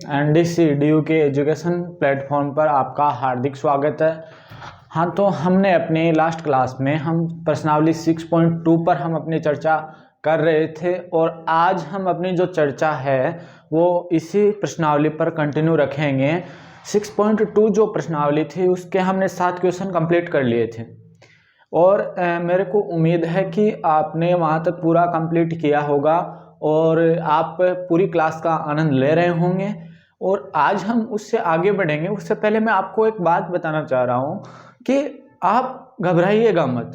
NDC DU के education platform पर आपका हार्दिक स्वागत है। हाँ, तो हमने अपने लास्ट क्लास में हम प्रश्नावली 6.2 पर हम अपनी चर्चा कर रहे थे और आज हम अपनी जो चर्चा है वो इसी प्रश्नावली पर कंटिन्यू रखेंगे। 6.2 जो प्रश्नावली थी उसके हमने 7 क्वेश्चन कंप्लीट कर लिए थे और मेरे को उम्मीद है कि आपने वहाँ तक पूरा कंप्लीट किया होगा और आप पूरी क्लास का आनंद ले रहे होंगे। और आज हम उससे आगे बढ़ेंगे। उससे पहले मैं आपको एक बात बताना चाह रहा हूँ कि आप घबराइएगा मत।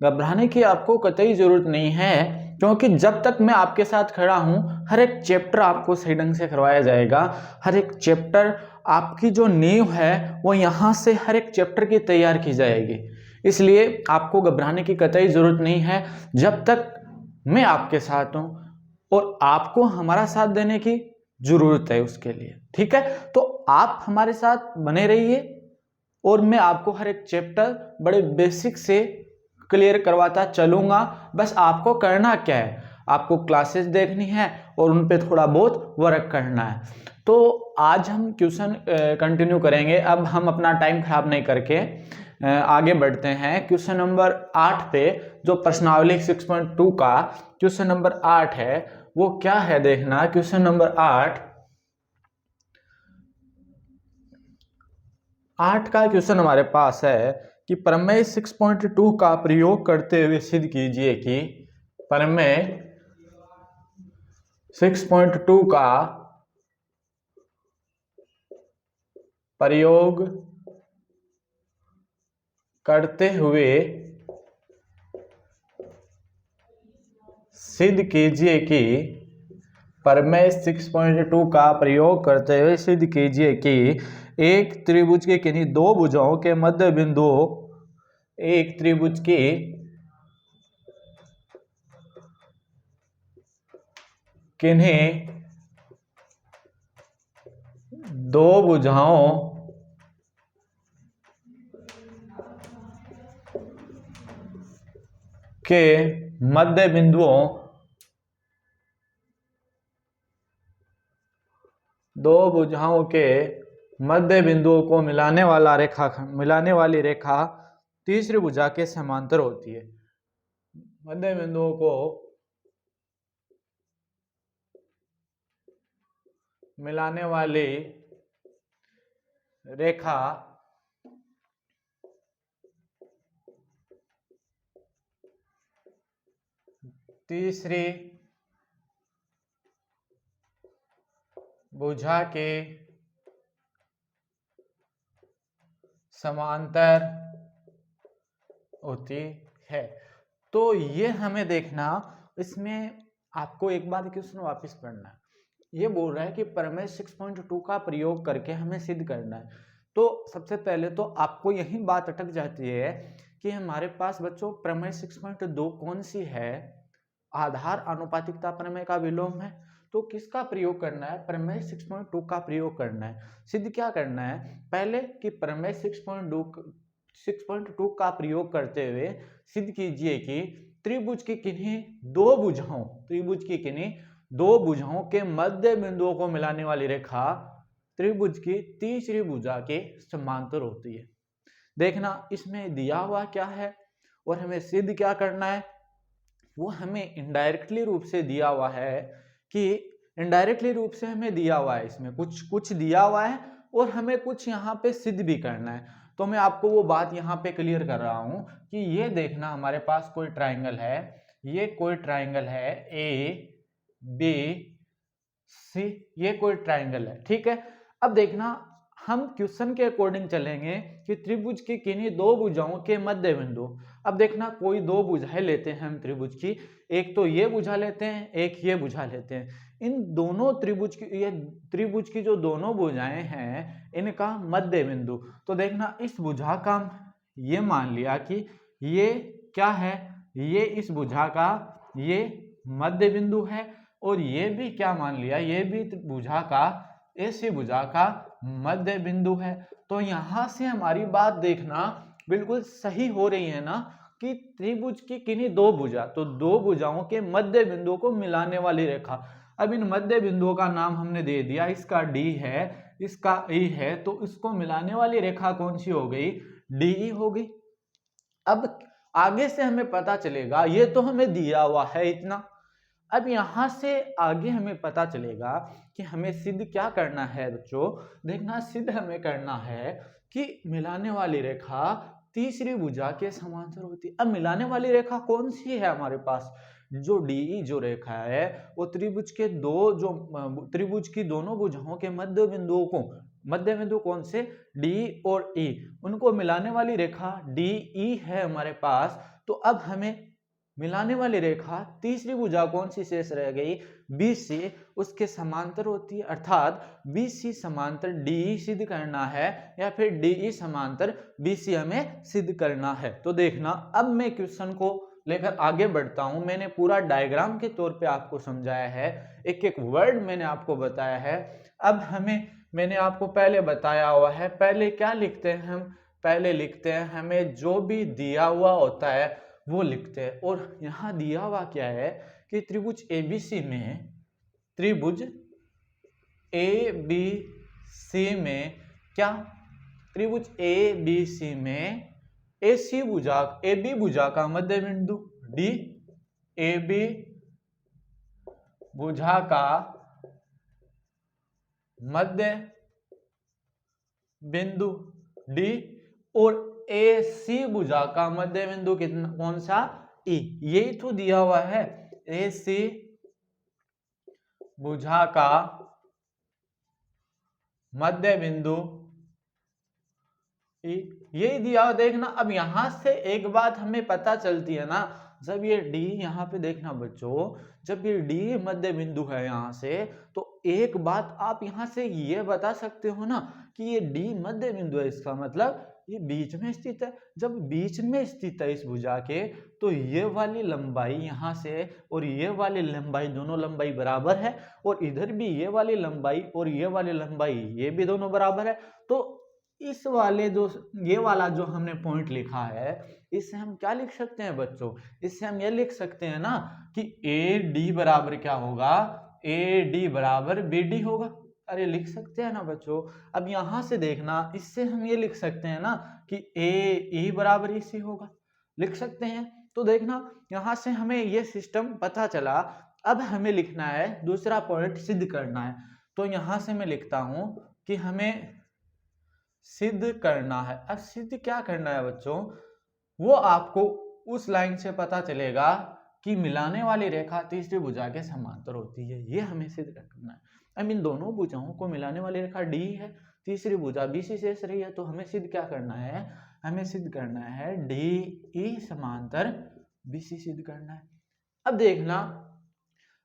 घबराने की आपको कतई ज़रूरत नहीं है, क्योंकि जब तक मैं आपके साथ खड़ा हूँ हर एक चैप्टर आपको सही ढंग से करवाया जाएगा। हर एक चैप्टर आपकी जो नींव है वो यहाँ से हर एक चैप्टर की तैयार की जाएगी। इसलिए आपको घबराने की कतई ज़रूरत नहीं है जब तक मैं आपके साथ हूँ, और आपको हमारा साथ देने की ज़रूरत है उसके लिए। ठीक है, तो आप हमारे साथ बने रहिए और मैं आपको हर एक चैप्टर बड़े बेसिक से क्लियर करवाता चलूँगा। बस आपको करना क्या है, आपको क्लासेस देखनी है और उन पे थोड़ा बहुत वर्क करना है। तो आज हम क्वेश्चन कंटिन्यू करेंगे। अब हम अपना टाइम खराब नहीं करके आगे बढ़ते हैं। क्वेश्चन नंबर 8 पे, जो प्रश्नावली 6.2 का क्वेश्चन नंबर 8 है वो क्या है देखना। क्वेश्चन नंबर 8 का क्वेश्चन हमारे पास है कि प्रमेय 6.2 का प्रयोग करते हुए सिद्ध कीजिए कि प्रमेय 6.2 का प्रयोग करते हुए सिद्ध कीजिए कि प्रमेय 6.2 का प्रयोग करते हुए सिद्ध कीजिए कि एक त्रिभुज के किन्हीं दो भुजाओं के मध्य बिंदु एक त्रिभुज की किन्हीं दो भुजाओं के मध्य बिंदुओं दो भुजाओं के मध्य बिंदुओं को मिलाने वाली रेखा तीसरी भुजा के समांतर होती है। मध्य बिंदुओं को मिलाने वाली रेखा तीसरी भुजा के समांतर होती है। तो ये हमें देखना, इसमें आपको एक बार क्वेश्चन वापस पढ़ना है। ये बोल रहा है कि प्रमेय 6.2 का प्रयोग करके हमें सिद्ध करना है। तो सबसे पहले तो आपको यही बात अटक जाती है कि हमारे पास बच्चों प्रमेय 6.2 कौन सी है? आधार आनुपातिकता प्रमेय का विलोम है। तो किसका प्रयोग करना है? प्रमेय 6.2 का प्रयोग करना है। सिद्ध क्या करना है? पहले कि प्रमेय 6.2 का प्रयोग करते हुए सिद्ध कीजिए कि त्रिभुज की किन्हीं दो भुजाओं के मध्य बिंदुओं को मिलाने वाली रेखा त्रिभुज की तीसरी भुजा के समांतर होती है। देखना, इसमें दिया हुआ क्या है और हमें सिद्ध क्या करना है वो हमें इनडायरेक्टली रूप से दिया हुआ है। कि इनडायरेक्टली रूप से हमें दिया हुआ है, इसमें कुछ दिया हुआ है और हमें कुछ यहाँ पे सिद्ध भी करना है। तो मैं आपको वो बात यहाँ पे क्लियर कर रहा हूँ कि ये देखना, हमारे पास कोई ट्राइंगल है, ये कोई ट्राइंगल है ए बी सी, ये कोई ट्राइंगल है। ठीक है, अब देखना हम क्वेश्चन के अकॉर्डिंग चलेंगे कि त्रिभुज की किन्हीं दो भुजाओं के मध्य बिंदु। अब देखना, कोई दो भुजाएं लेते हैं हम त्रिभुज की, एक तो ये भुजा लेते हैं, एक ये भुजा लेते हैं। इन दोनों त्रिभुज की जो दोनों भुजाएं हैं इनका मध्य बिंदु। तो देखना, इस भुजा का ये मान लिया कि ये क्या है, ये इस भुजा का ये मध्य बिंदु है, और ये भी क्या मान लिया, ये भी भुजा का ऐसी भुजा का मध्य बिंदु है। तो यहां से हमारी बात देखना बिल्कुल सही हो रही है ना, कि त्रिभुज की किन्हीं दो भुजा, तो दो भुजाओं के मध्य बिंदु को मिलाने वाली रेखा। अब इन मध्य बिंदुओं का नाम हमने दे दिया, इसका डी है, इसका ई है, तो इसको मिलाने वाली रेखा कौन सी हो गई, डी हो गई। अब आगे से हमें पता चलेगा, ये तो हमें दिया हुआ है इतना, अब यहां से आगे हमें पता चलेगा कि हमें सिद्ध क्या करना है बच्चों, देखना सिद्ध हमें करना है कि मिलाने वाली रेखा तीसरी भुजा के समांतर होती है। अब मिलाने वाली रेखा कौन सी है हमारे पास, जो डी जो रेखा है वो त्रिभुज के त्रिभुज की दोनों भुजाओं के मध्य बिंदुओं को, मध्य बिंदु कौन से, डी और ई, उनको मिलाने वाली रेखा डी ई है हमारे पास। तो अब हमें मिलाने वाली रेखा तीसरी भुजा कौन सी शेष रह गई, BC, उसके समांतर होती है, अर्थात BC समांतर DE सिद्ध करना है या फिर DE समांतर BC हमें सिद्ध करना है। तो देखना अब मैं क्वेश्चन को लेकर आगे बढ़ता हूं, मैंने पूरा डायग्राम के तौर पे आपको समझाया है, एक एक वर्ड मैंने आपको बताया है। अब मैंने आपको पहले बताया हुआ है, पहले क्या लिखते हैं हम, पहले लिखते हैं हमें जो भी दिया हुआ होता है वो लिखते हैं। और यहां दिया हुआ क्या है कि त्रिभुज ABC में, त्रिभुज ABC में क्या, त्रिभुज ABC में AB भुजा का मध्य बिंदु D, AB भुजा का मध्य बिंदु D और AC भुजा का मध्य बिंदु कितना, कौन सा, E, यही तो दिया हुआ है, AC भुजा का मध्य बिंदु E, यही दिया हुआ। देखना अब यहां से एक बात हमें पता चलती है ना, जब ये D यहाँ पे देखना बच्चों, जब ये D मध्य बिंदु है यहाँ से, तो एक बात आप यहाँ से ये बता सकते हो ना कि ये D मध्य बिंदु है, इसका मतलब ये बीच में स्थित है। जब बीच में स्थित है इस भुजा के, तो ये वाली लंबाई यहाँ से और ये वाली लंबाई, दोनों लंबाई बराबर है, और इधर भी ये वाली लंबाई और ये वाली लंबाई, ये भी दोनों बराबर है। तो इस वाले जो ये वाला जो हमने पॉइंट लिखा है, इससे हम क्या लिख सकते हैं बच्चों, इससे हम ये लिख सकते हैं ना कि AD बराबर क्या होगा, AD बराबर BD होगा। अरे लिख सकते हैं ना बच्चों। अब यहां से देखना, इससे हम ये लिख सकते हैं ना कि AE बराबर EC होगा, लिख सकते हैं। तो देखना यहां से हमें ये सिस्टम पता चला। अब हमें लिखना है दूसरा पॉइंट सिद्ध करना है। तो यहां से मैं लिखता हूं कि हमें सिद्ध करना है। अब सिद्ध क्या करना है बच्चों, वो आपको उस लाइन से पता चलेगा कि मिलाने वाली रेखा तीसरी भुजा के समांतर होती है, ये हमें सिद्ध करना है। अब इन दोनों भुजाओं को मिलाने वाली रेखा D है, तीसरी भुजा BC शेष रही है, तो हमें सिद्ध क्या करना है, हमें सिद्ध करना है DE समांतर BC सिद्ध करना है। अब देखना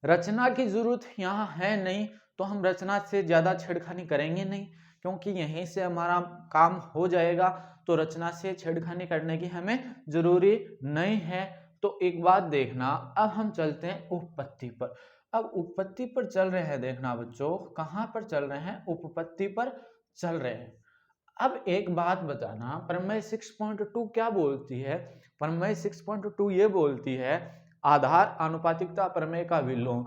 रचना की जरूरत यहाँ है नहीं, तो हम रचना से ज्यादा छेड़खानी करेंगे नहीं, क्योंकि यहीं से हमारा काम हो जाएगा। तो रचना से छेड़खानी करने की हमें जरूरी नहीं है। तो एक बात देखना, अब हम चलते हैं उपपत्ति पर। अब उपपत्ति पर चल रहे हैं, देखना बच्चों कहां पर चल रहे हैं, उपपत्ति पर चल रहे हैं। अब एक बात बताना, प्रमेय 6.2 क्या बोलती है, प्रमेय 6.2 ये बोलती है आधार आनुपातिकता प्रमेय का विलोम,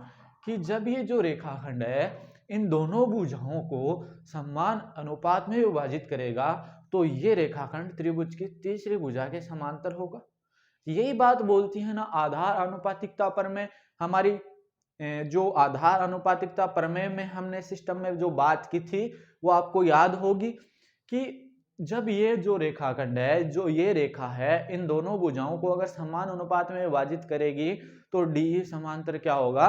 कि जब ये जो रेखाखंड है इन दोनों भुजाओं को समान अनुपात में विभाजित करेगा, तो ये रेखाखंड त्रिभुज की तीसरी भुजा के समांतर होगा। यही बात बोलती है ना आधार अनुपातिकता प्रमेय। हमारी जो आधार अनुपातिकता प्रमेय में हमने सिस्टम में जो बात की थी, वो आपको याद होगी कि जब ये जो रेखाखंड है, जो ये रेखा है, इन दोनों भुजाओं को अगर समान अनुपात में विभाजित करेगी, तो DE समांतर क्या होगा,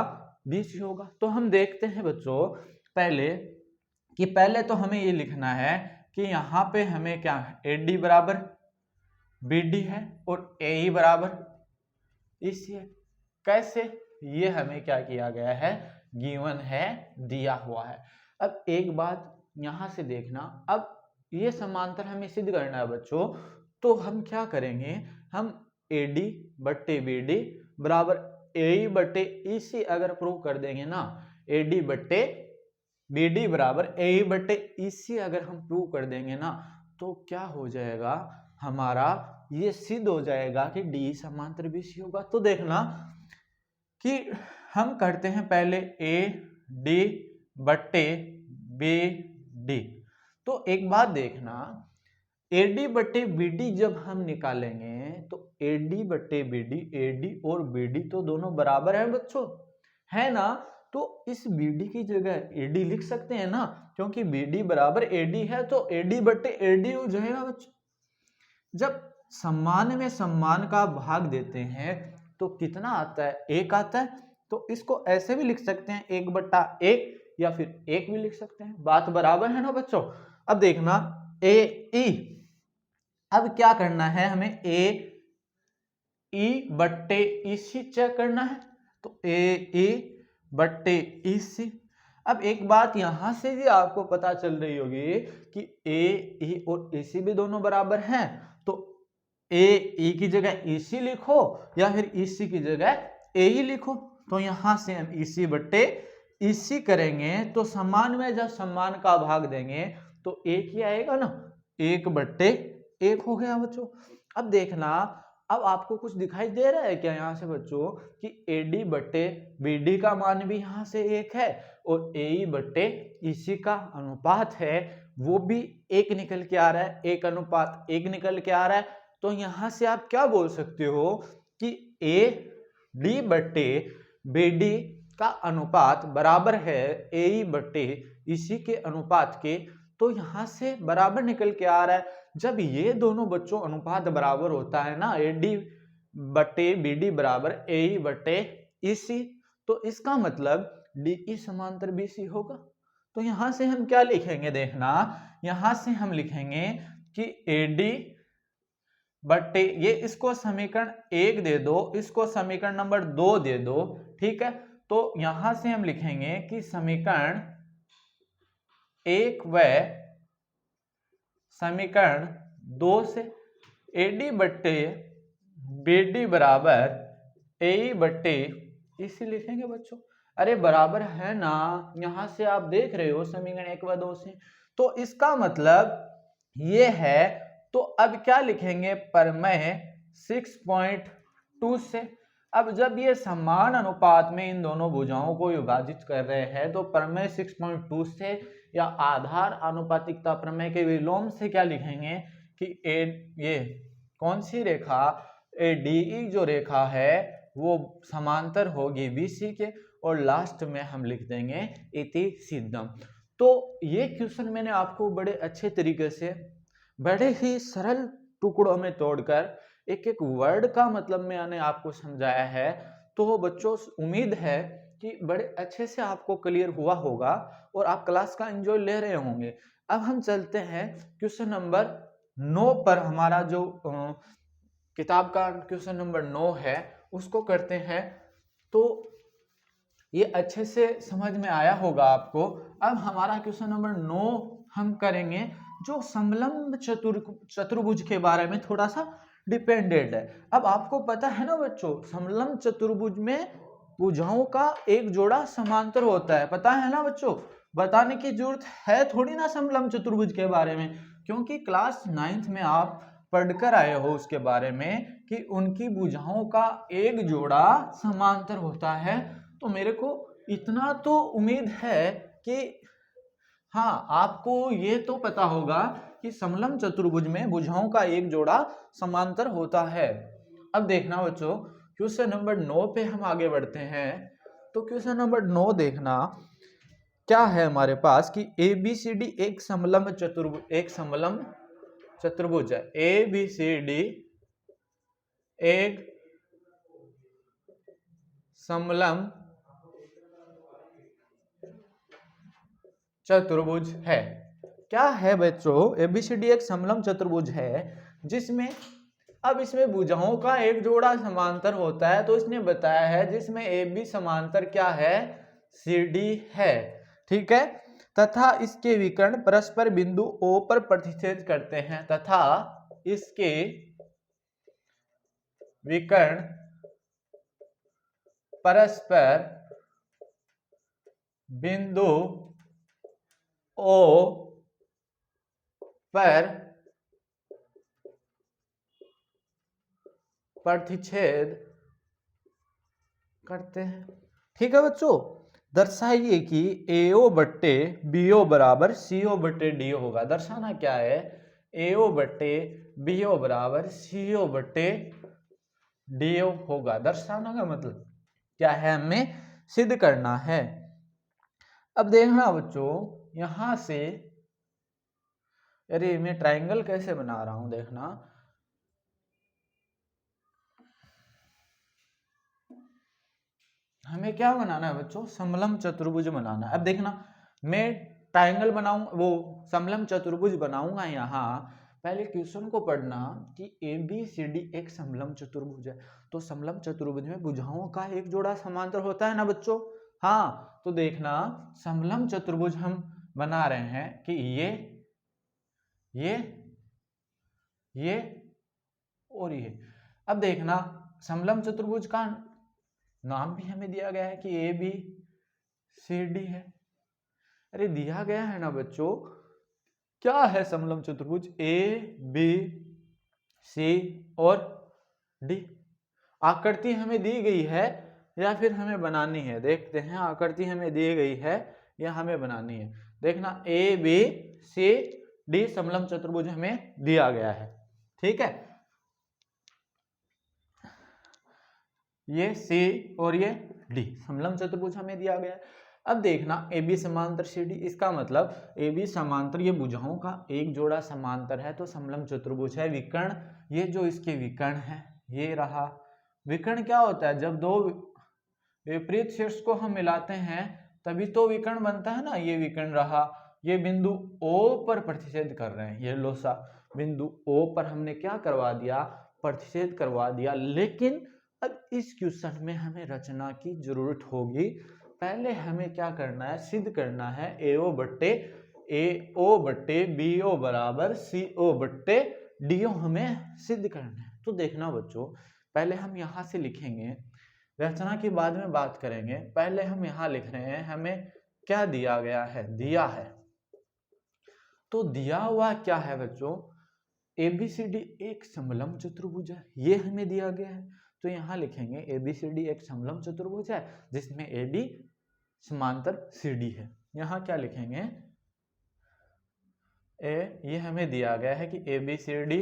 BC होगा। तो हम देखते हैं बच्चों पहले तो हमें ये लिखना है कि यहाँ पे हमें क्या है, AD बराबर BD है और AE बराबर EC है। कैसे, ये हमें क्या किया गया है, गिवन है, दिया हुआ है। अब एक बात यहां से देखना, अब ये समांतर हमें सिद्ध करना है बच्चों, तो हम क्या करेंगे, हम AD बट्टे BD बराबर AE बट्टे EC अगर प्रूव कर देंगे ना, AD बट्टे BD बराबर AE बट्टे EC अगर हम प्रूव कर देंगे ना, तो क्या हो जाएगा, हमारा ये सिद्ध हो जाएगा कि DE समांतर BC होगा। तो देखना कि हम करते हैं पहले ए डी बट्टे बी डी। तो एक बात देखना, एडी बट्टे बीडी जब हम निकालेंगे तो एडी बट्टे बीडी, एडी और बीडी तो दोनों बराबर है बच्चों, है ना। तो इस बीडी की जगह एडी लिख सकते हैं ना, क्योंकि बीडी बराबर एडी है, तो एडी बट्टे एडी हो जाएगा बच्चों। जब सम्मान में सम्मान का भाग देते हैं तो कितना आता है, एक आता है। तो इसको ऐसे भी लिख सकते हैं, 1/1, या फिर 1 भी लिख सकते हैं, बात बराबर है ना बच्चों। अब देखना ए ई, अब क्या करना है हमें, ए ई बट्टे ई सी चेक करना है। तो ए ई बट्टे ई सी। अब एक बात यहां से भी आपको पता चल रही होगी कि ए ई और ई सी भी दोनों बराबर हैं, तो ए ई की जगह ई सी लिखो या फिर ई सी की जगह ए ही लिखो। तो यहां से हम ई सी बट्टे ई सी करेंगे तो सम्मान में जब सम्मान का भाग देंगे तो एक ही आएगा ना, 1/1 हो गया बच्चों। अब देखना, अब आपको कुछ दिखाई दे रहा है क्या यहाँ से बच्चों कि एडी बट्टे बीडी का मान भी यहाँ से 1 है और एई बट्टे ईसी का अनुपात है वो भी 1 निकल के आ रहा है, 1:1 निकल के आ रहा है। तो यहाँ से आप क्या बोल सकते हो कि ए डी बट्टे बीडी का अनुपात बराबर है एई बट्टे ईसी के अनुपात के। तो यहां से बराबर निकल के आ रहा है। जब ये दोनों बच्चों अनुपात बराबर होता है ना, एडी बट्टे बीडी बराबर एई बट्टे ईसी, तो इसका मतलब डीई समांतर बीसी होगा। तो यहां से हम क्या लिखेंगे, देखना यहां से हम लिखेंगे कि एडी बट्टे, ये इसको समीकरण 1 दे दो, इसको समीकरण नंबर 2 दे दो, ठीक है। तो यहां से हम लिखेंगे कि समीकरण 1 व समीकरण 2 से एडी बट्टे बीडी बराबर एई बट्टे इसी लिखेंगे बच्चों। अरे बराबर है ना, यहां से आप देख रहे हो समीकरण 1 व 2 से, तो इसका मतलब ये है। तो अब क्या लिखेंगे, प्रमेय 6.2 से। अब जब ये समान अनुपात में इन दोनों भुजाओं को विभाजित कर रहे हैं तो प्रमेय 6.2 से या आधार आनुपातिकता प्रमेय के विलोम से क्या लिखेंगे कि ये कौन सी रेखा, ADE जो रेखा है वो समांतर होगी BC के, और लास्ट में हम लिख देंगे इति सिद्धम। तो ये क्वेश्चन मैंने आपको बड़े अच्छे तरीके से बड़े ही सरल टुकड़ों में तोड़कर एक एक वर्ड का मतलब मैंने आपको समझाया है। तो बच्चों उम्मीद है कि बड़े अच्छे से आपको क्लियर हुआ होगा और आप क्लास का एंजॉय ले रहे होंगे। अब हम चलते हैं क्वेश्चन नंबर 9 पर। हमारा जो किताब का क्वेश्चन नंबर 9 है उसको करते हैं। तो ये अच्छे से समझ में आया होगा आपको। अब हमारा क्वेश्चन नंबर 9 हम करेंगे जो समलंब चतुर्भुज के बारे में थोड़ा सा डिपेंडेंट है। अब आपको पता है ना बच्चों, समलंब चतुर्भुज में भुजाओं का एक जोड़ा समांतर होता है, पता है ना बच्चों। बताने की जरूरत है थोड़ी ना समलंब चतुर्भुज के बारे में, क्योंकि क्लास 9th में आप पढ़कर आए हो उसके बारे में कि उनकी भुजाओं का एक जोड़ा समांतर होता है। तो मेरे को इतना तो उम्मीद है कि हाँ आपको ये तो पता होगा कि समलंब चतुर्भुज में भुजाओं का एक जोड़ा समांतर होता है। अब देखना बच्चों क्वेश्चन नंबर 9 पे हम आगे बढ़ते हैं। तो क्वेश्चन नंबर 9 देखना क्या है हमारे पास कि ABCD एक समलंब चतुर्भुज है। ABCD एक समलंब चतुर्भुज है। क्या है बच्चों, ABCD एक समलंब चतुर्भुज है जिसमें अब इसमें भुजाओं का एक जोड़ा समांतर होता है। तो इसने बताया है जिसमें AB समांतर क्या है, CD है, ठीक है, तथा इसके विकर्ण परस्पर बिंदु O पर प्रतिच्छेद करते हैं, तथा इसके विकर्ण परस्पर बिंदु O पर प्रतिच्छेद करते हैं। ठीक है बच्चों, दर्शाइए कि AO बट्टे BO बराबर CO बट्टे DO होगा। दर्शाना क्या है, AO बट्टे BO बराबर CO बट्टे DO होगा। दर्शाना का मतलब क्या है, हमें सिद्ध करना है। अब देखना बच्चों, यहां से, अरे मैं ट्रायंगल कैसे बना रहा हूं देखना, हमें क्या बनाना है बच्चों, समलम चतुर्भुज बनाना है। अब देखना, मैं ट्रायंगल बनाऊं, वो समलम चतुर्भुज बनाऊंगा यहाँ। पहले क्वेश्चन को पढ़ना कि ABCD एक समलम चतुर्भुज है, तो समलम चतुर्भुज में भुजाओं का एक जोड़ा समांतर होता है ना बच्चों। हाँ, तो देखना समलम चतुर्भुज हम बना रहे हैं कि ये और ये। अब देखना समलम चतुर्भुज का नाम भी हमें दिया गया है कि ABCD है। अरे दिया गया है ना बच्चों, क्या है समलम चतुर्भुज, ABC और D। आकृति हमें दी गई है या फिर हमें बनानी है, देखते हैं। आकृति हमें दी गई है या हमें बनानी है। देखना ABCD समलम चतुर्भुज हमें दिया गया है, ठीक है। ये C और ये D समलम चतुर्भुज हमें दिया गया है। अब देखना AB समांतर CD, इसका मतलब AB समांतर, ये भुजाओं का एक जोड़ा समांतर है तो समलम चतुर्भुज है। विकर्ण, ये जो इसके विकर्ण है ये रहा। विकर्ण क्या होता है, जब दो विपरीत शीर्ष को हम मिलाते हैं तभी तो विकर्ण बनता है ना। ये विकर्ण रहा, ये बिंदु O पर प्रतिच्छेद कर रहे हैं, ये लोसा बिंदु O पर हमने क्या करवा दिया, प्रतिच्छेद करवा दिया। लेकिन अब इस क्वेश्चन में हमें रचना की जरूरत होगी। पहले हमें क्या करना है, सिद्ध करना है AO बट्टे BO बराबर CO बट्टे DO हमें सिद्ध करना है। तो देखना बच्चों, पहले हम यहां से लिखेंगे, रचना की बाद में बात करेंगे। पहले हम यहां लिख रहे हैं, हमें क्या दिया गया है, दिया है। तो दिया हुआ क्या है बच्चों, ABCD एक समलम चतुर्भुज है, ये हमें दिया गया है। तो यहां लिखेंगे ABCD एक समलम चतुर्भुज है जिसमें AB समांतर CD है। यहां क्या लिखेंगे, ये हमें दिया गया है कि ABCD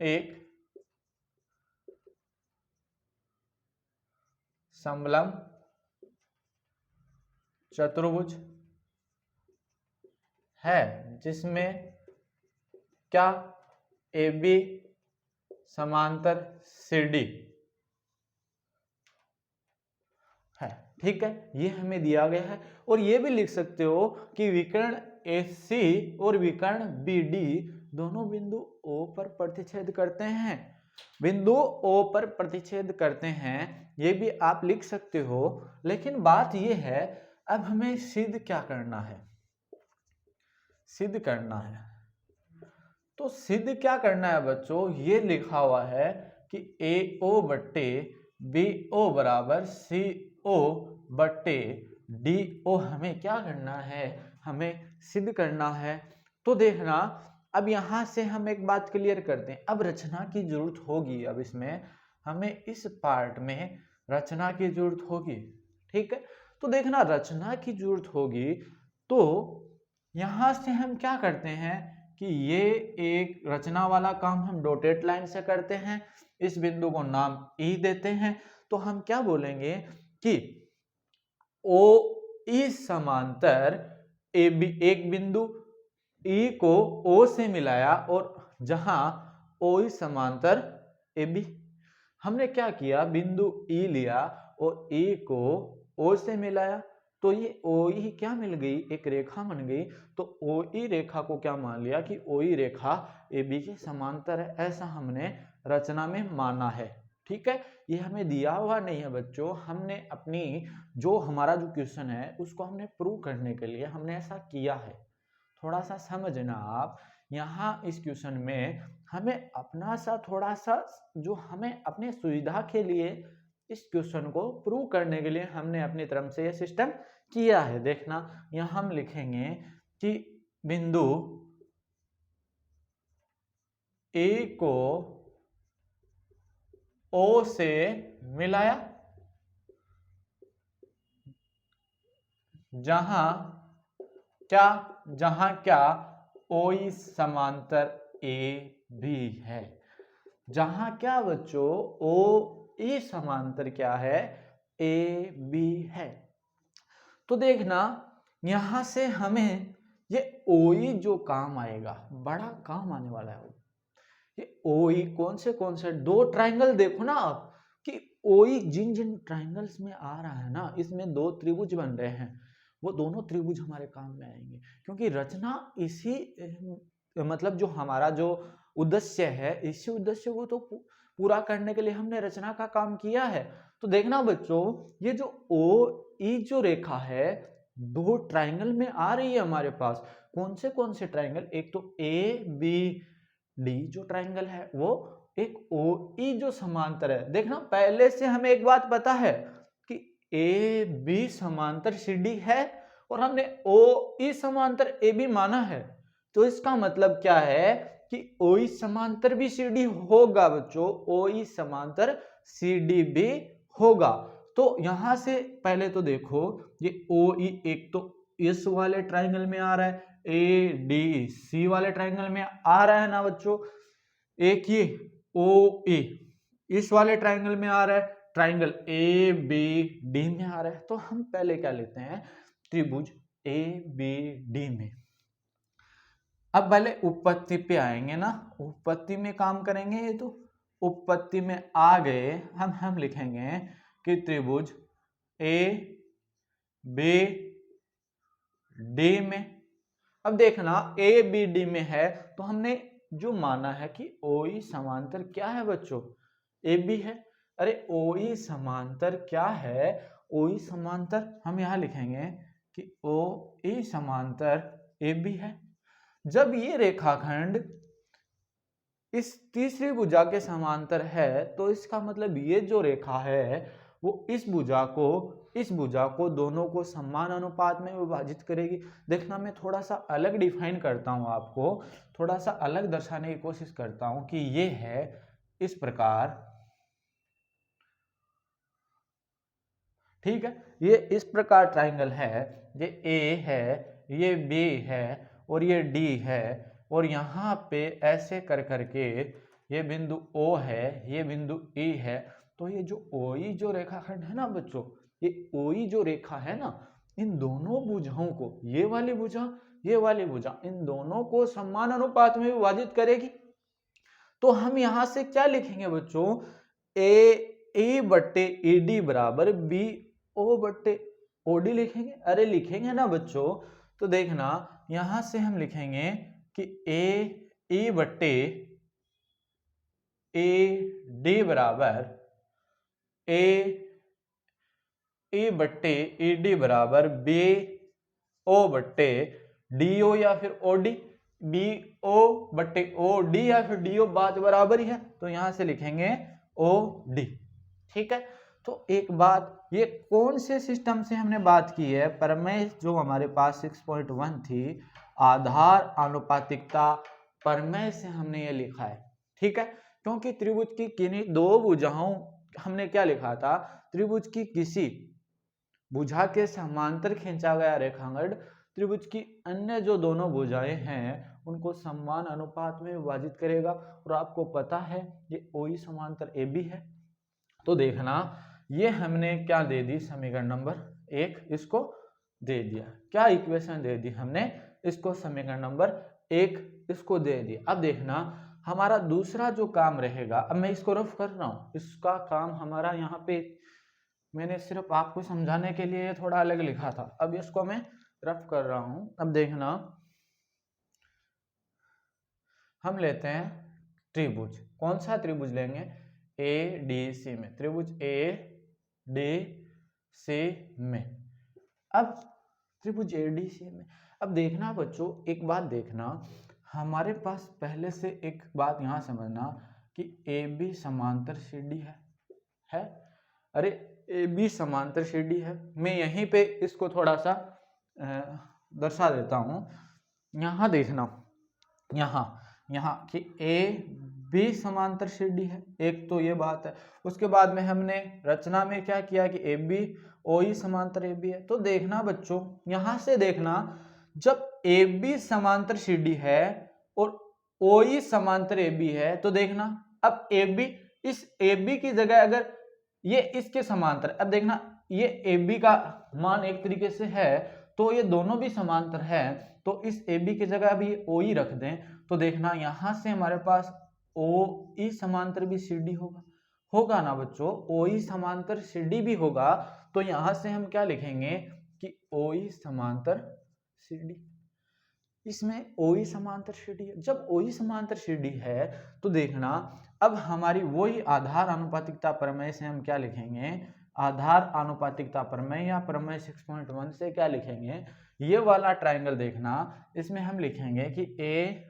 एक समलम चतुर्भुज है जिसमें क्या, AB समांतर CD है, ठीक है। ये हमें दिया गया है। और ये भी लिख सकते हो कि विकर्ण AC और विकर्ण BD दोनों बिंदु O पर प्रतिच्छेद करते हैं, बिंदु O पर प्रतिच्छेद करते हैं, ये भी आप लिख सकते हो। लेकिन बात ये है, अब हमें सिद्ध क्या करना है, सिद्ध करना है। तो सिद्ध क्या करना है बच्चों, ये लिखा हुआ है कि AO बट्टे BO बराबर CO बट्टे DO हमें क्या करना है, हमें सिद्ध करना है। तो देखना, अब यहां से हम एक बात क्लियर करते हैं। अब रचना की जरूरत होगी, अब इसमें हमें इस पार्ट में रचना की जरूरत होगी, ठीक है। तो देखना, रचना की जरूरत होगी तो यहां से हम क्या करते हैं कि ये एक रचना वाला काम हम डॉटेड लाइन से करते हैं, इस बिंदु को नाम E देते हैं। तो हम क्या बोलेंगे कि OE समांतर AB, एक बिंदु E को O से मिलाया और जहां OE समांतर AB, हमने क्या किया, बिंदु E लिया और E को O से मिलाया, तो ये OE क्या मिल गई, एक रेखा बन गई। तो OE रेखा को क्या मान लिया कि OE रेखा AB के समांतर है, ऐसा हमने रचना में माना है, ठीक है। ये हमें दिया हुआ नहीं है बच्चों, हमने अपनी जो हमारा जो क्वेश्चन है उसको हमने प्रूव करने के लिए हमने ऐसा किया है। थोड़ा सा समझना आप, यहाँ इस क्वेश्चन में हमें अपना सा थोड़ा सा, जो हमें अपने सुविधा के लिए इस क्वेश्चन को प्रूव करने के लिए हमने अपनी तरफ से ये सिस्टम किया है। देखना, यहाँ हम लिखेंगे कि बिंदु A को O से मिलाया, जहां क्या OE समांतर AB है। जहां क्या बच्चों OE समांतर क्या है AB है। तो देखना यहां से हमें ये OE जो काम आएगा, बड़ा काम आने वाला है। ये OE कौन से दो ट्राइंगल देखो ना आप कि OE जिन ट्राइंगल्स में आ रहा है ना, इसमें दो त्रिभुज बन रहे हैं, वो दोनों त्रिभुज हमारे काम में आएंगे, क्योंकि रचना इसी मतलब जो हमारा जो उद्देश्य है, इसी उद्देश्य को तो पूरा करने के लिए हमने रचना का काम किया है। तो देखना बच्चों, ये जो OE जो रेखा है दो ट्राइंगल में आ रही है हमारे पास। कौन से ट्राइंगल? एक तो ABD जो ट्राइंगल है, वो एक OE जो समांतर है। देखना पहले से हमें एक बात पता है कि AB समांतर CD है और हमने OE समांतर AB माना है, तो इसका मतलब क्या है कि OE समांतर भी CD होगा बच्चों, OE समांतर CD भी होगा। तो यहां से पहले तो देखो ये OE एक तो इस वाले ट्राइंगल में आ रहा है, ADC वाले ट्राइंगल में आ रहा है ना बच्चों, एक ये OA इस वाले ट्राइंगल में आ रहा है, ट्राइंगल ABD में आ रहा है। तो हम पहले क्या लेते हैं, त्रिभुज ABD में। अब पहले उत्पत्ति पे आएंगे ना, उत्पत्ति में काम करेंगे। ये तो उत्पत्ति में आ गए, हम लिखेंगे कि त्रिभुज ABD में। अब देखना ABD में है तो हमने जो माना है कि OE समांतर क्या है बच्चों, AB है। अरे OE समांतर क्या है, OE समांतर हम यहां लिखेंगे कि OE समांतर AB है। जब ये रेखाखंड इस तीसरी भुजा के समांतर है, तो इसका मतलब ये जो रेखा है वो इस भुजा को दोनों को समान अनुपात में विभाजित करेगी। देखना मैं थोड़ा सा अलग डिफाइन करता हूं, आपको थोड़ा सा अलग दर्शाने की कोशिश करता हूं कि ये है इस प्रकार, ठीक है। ये इस प्रकार ट्राइंगल है, ये A है, ये B है और ये D है, और यहाँ पे ऐसे कर करके ये बिंदु O है, ये बिंदु E है। तो ये जो OE जो रेखाखंड है ना बच्चों, ये OE जो रेखा है ना, इन दोनों भुजाओं को, ये वाली भुजा इन दोनों को समान अनुपात में विभाजित करेगी। तो हम यहां से क्या लिखेंगे बच्चों, ए बट्टे AD बराबर BO बट्टे OD लिखेंगे। अरे लिखेंगे ना बच्चों, तो देखना यहां से हम लिखेंगे कि ए बट्टे AD बराबर ए बट्टे AD बराबर BO बट्टे DO या फिर OD, BO बट्टे OD या फिर DO बात बराबर ही है, तो यहां से लिखेंगे OD, ठीक है। तो एक बात, ये कौन से सिस्टम से हमने बात की है, प्रमेय जो हमारे पास 6.1 थी, आधार आनुपातिकता प्रमेय से हमने ये लिखा है, ठीक है। क्योंकि त्रिभुज की किन्हीं दो भुजाओं, हमने क्या लिखा था, त्रिभुज की किसी भुजा के समांतर खींचा गया रेखाखंड त्रिभुज की अन्य जो दोनों भुजाएं हैं उनको समान अनुपात में विभाजित करेगा। और आपको पता है ये OE समांतर AB है। तो देखना ये हमने क्या दे दी, समीकरण नंबर 1 इसको दे दिया। क्या इक्वेशन दे दी हमने, इसको समीकरण नंबर 1 इसको दे दिया। अब देखना हमारा दूसरा जो काम रहेगा, अब मैं इसको रफ कर रहा हूं, इसका काम हमारा यहाँ पे मैंने सिर्फ आपको समझाने के लिए थोड़ा अलग लिखा था, अब इसको मैं रफ कर रहा हूं। अब देखना हम लेते हैं त्रिभुज, कौन सा त्रिभुज लेंगे, ADC में, त्रिभुज ADC में। अब त्रिभुज ADC में, अब देखना बच्चों एक बात देखना, हमारे पास पहले से एक बात यहां समझना कि AB समांतर CD है। अरे AB समांतर CD है, मैं यहीं पे इसको थोड़ा सा दर्शा देता हूं। यहां देखना, यहां कि बी समांतर सीडी है, एक तो ये बात है। उसके बाद में हमने रचना में क्या किया कि ए बी ओ ई समांतर ए बी है। तो देखना बच्चों, यहां से देखना, जब ए बी समांतर सीडी है और ओ ई समांतर ए बी है, तो देखना अब ए बी, इस ए बी की जगह अगर ये इसके समांतर, अब देखना ये ए बी का मान एक तरीके से है, तो ये दोनों भी समांतर है, तो इस ए बी की जगह अभी ओ ई रख दें, तो देखना यहां से हमारे पास ओ ई समांतर भी सीडी होगा, होगा ना बच्चों, ओ ई समांतर सीडी भी होगा। तो यहां से हम क्या लिखेंगे कि ओ ई समांतर सीडी, इसमें ओ ई समांतर सीडी है। जब ओ ई समांतर सीडी है तो देखना अब हमारी वही आधार आनुपातिकता प्रमेय से हम क्या लिखेंगे, आधार आनुपातिकता प्रमेय या प्रमेय 6.1 से क्या लिखेंगे, ये वाला ट्रायंगल देखना, इसमें हम लिखेंगे कि ए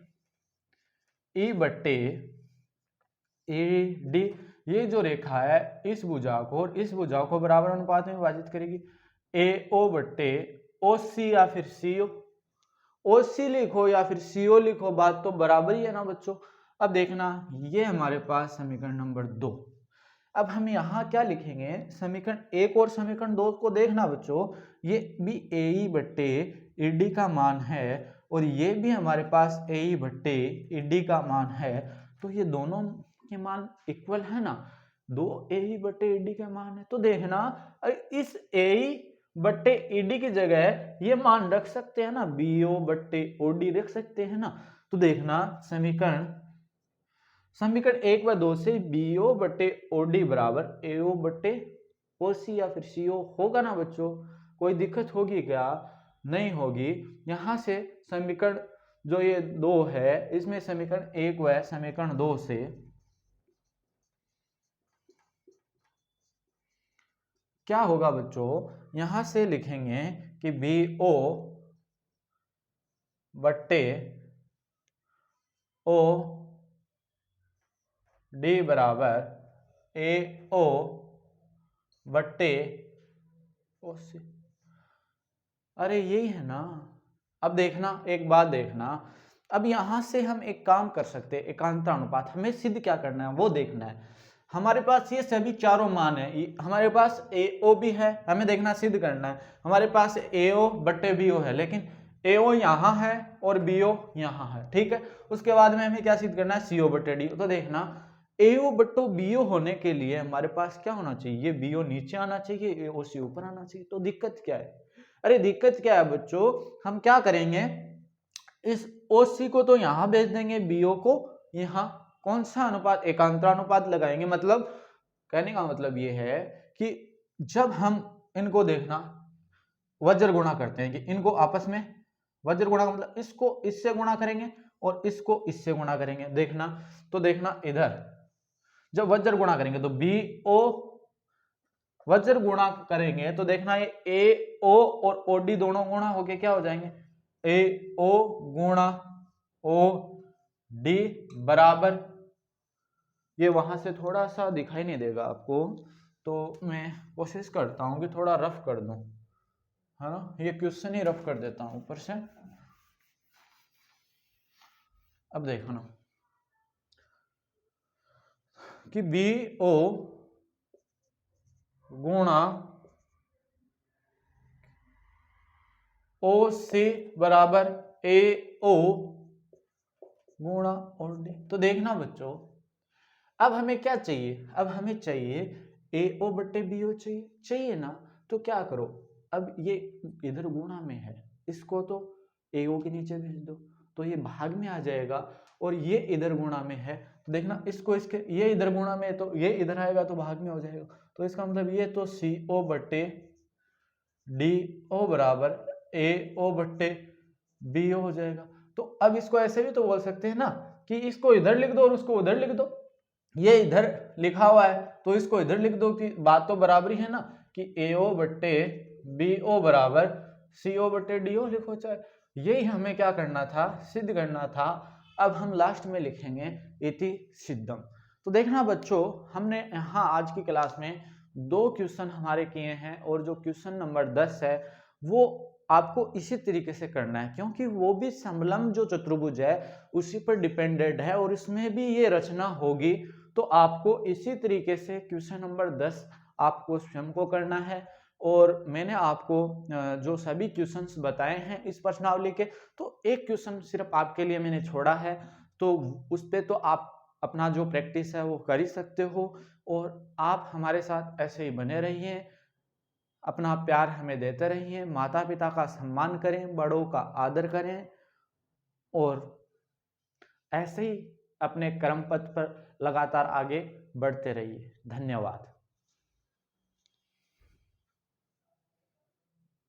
ई बट्टे ए डी, ये जो रेखा है इस भुजा को और इस भुजा को बराबर अनुपात में विभाजित करेगी। ए ओ बट्टे ओ सी या फिर सी ओ, ओ सी लिखो या फिर सी ओ लिखो, बात तो बराबर ही है ना बच्चों। अब देखना ये हमारे पास समीकरण नंबर 2। अब हम यहाँ क्या लिखेंगे, समीकरण 1 और समीकरण 2 को देखना बच्चों, ये भी ए ई बट्टे ई डी का मान है और ये भी हमारे पास ए ई बट्टे ई डी का मान है, तो ये दोनों के मान इक्वल है ना, दो ए ई बट्टे ई डी का मान है। तो देखना इस ए ई बट्टे ई डी की जगह ये मान रख सकते हैं ना, बी ओ बट्टे ओ डी रख सकते हैं ना। तो देखना समीकरण 1 व 2 से बी ओ बट्टे ओ डी बराबर ए ओ बट्टे ओ सी या फिर सी ओ होगा ना बच्चों, कोई दिक्कत होगी क्या, नहीं होगी। यहां से समीकरण जो ये 2 है, इसमें समीकरण 1 व समीकरण 2 से क्या होगा बच्चों, यहां से लिखेंगे कि बी ओ बट्टे ओ डी बराबर ए ओ बट्टे ओ सी, अरे यही है ना। अब देखना एक बात देखना, अब यहां से हम एक काम कर सकते हैं, एकांतर अनुपात, हमें सिद्ध क्या करना है वो देखना है। हमारे पास ये सभी चारों मान है, हमारे पास ए ओ भी है, हमें देखना सिद्ध करना है। हमारे पास ए ओ बट्टे बी ओ है, लेकिन ए ओ यहाँ है और बी ओ यहाँ है, ठीक है। उसके बाद में हमें क्या सिद्ध करना है, सी ओ बट्टे डी। तो देखना ए ओ बट्टो बी ओ होने के लिए हमारे पास क्या होना चाहिए, ये बी ओ नीचे आना चाहिए, ए ओ सी ऊपर आना चाहिए। तो दिक्कत क्या है, अरे दिक्कत क्या है बच्चों, हम क्या करेंगे, इस ओ सी को तो यहां भेज देंगे, बी ओ को यहाँ, कौन सा अनुपात, एकांतरानुपात लगाएंगे। मतलब कहने का मतलब ये है कि जब हम इनको देखना वज्र गुणा करते हैं, कि इनको आपस में वज्र गुणा का मतलब इसको इससे गुणा करेंगे और इसको इससे गुणा करेंगे। देखना तो देखना इधर जब वज्र गुणा करेंगे तो बी ओ वज्र गुणा करेंगे, तो देखना ये ए ओ और ओ डी दोनों गुणा होके क्या हो जाएंगे, ए ओ गुणा ओ डी बराबर, ये वहां से थोड़ा सा दिखाई नहीं देगा आपको, तो मैं कोशिश करता हूं कि थोड़ा रफ कर दूं, है ना, ये क्वेश्चन ही रफ कर देता हूं ऊपर से। अब देखो ना कि बी ओ गुणा ओ सी बराबर ए ओ गुणा ओ डी। तो देखना बच्चों अब हमें क्या चाहिए, अब हमें चाहिए ए ओ बट्टे बी ओ चाहिए ना। तो क्या करो, अब ये इधर गुणा में है, इसको तो ए ओ के नीचे भेज दो, तो ये भाग में आ जाएगा, और ये इधर गुणा में है, तो देखना इसको इसके, ये इधर गुणा में है तो ये इधर आएगा तो भाग में हो जाएगा। तो इसका मतलब ये तो सी ओ बट्टे डी ओ बराबर ए ओ बट्टे बी ओ हो जाएगा। तो अब इसको ऐसे भी तो बोल सकते हैं ना कि इसको इधर लिख दो और उसको उधर लिख दो, ये इधर लिखा हुआ है तो इसको इधर लिख दो, कि बात तो बराबरी है ना, कि ए ओ बट्टे बी ओ बराबर सी ओ बट्टे डी ओ लिखो, चाहे यही हमें क्या करना था, सिद्ध करना था। अब हम लास्ट में लिखेंगे इति सिद्धम। तो देखना बच्चों हमने यहाँ आज की क्लास में 2 क्वेश्चन हमारे किए हैं, और जो क्वेश्चन नंबर 10 है वो आपको इसी तरीके से करना है, क्योंकि वो भी समलंब जो चतुर्भुज है उसी पर डिपेंडेंट है और इसमें भी ये रचना होगी। तो आपको इसी तरीके से क्वेश्चन नंबर 10 आपको स्वयं को करना है। और मैंने आपको जो सभी क्वेश्चंस बताए हैं इस प्रश्नावली के, तो एक क्वेश्चन सिर्फ आपके लिए मैंने छोड़ा है, तो उस पे तो आप अपना जो प्रैक्टिस है वो कर ही सकते हो। और आप हमारे साथ ऐसे ही बने रहिए, अपना प्यार हमें देते रहिए, माता पिता का सम्मान करें, बड़ों का आदर करें और ऐसे ही अपने कर्म पथ पर लगातार आगे बढ़ते रहिए। धन्यवाद।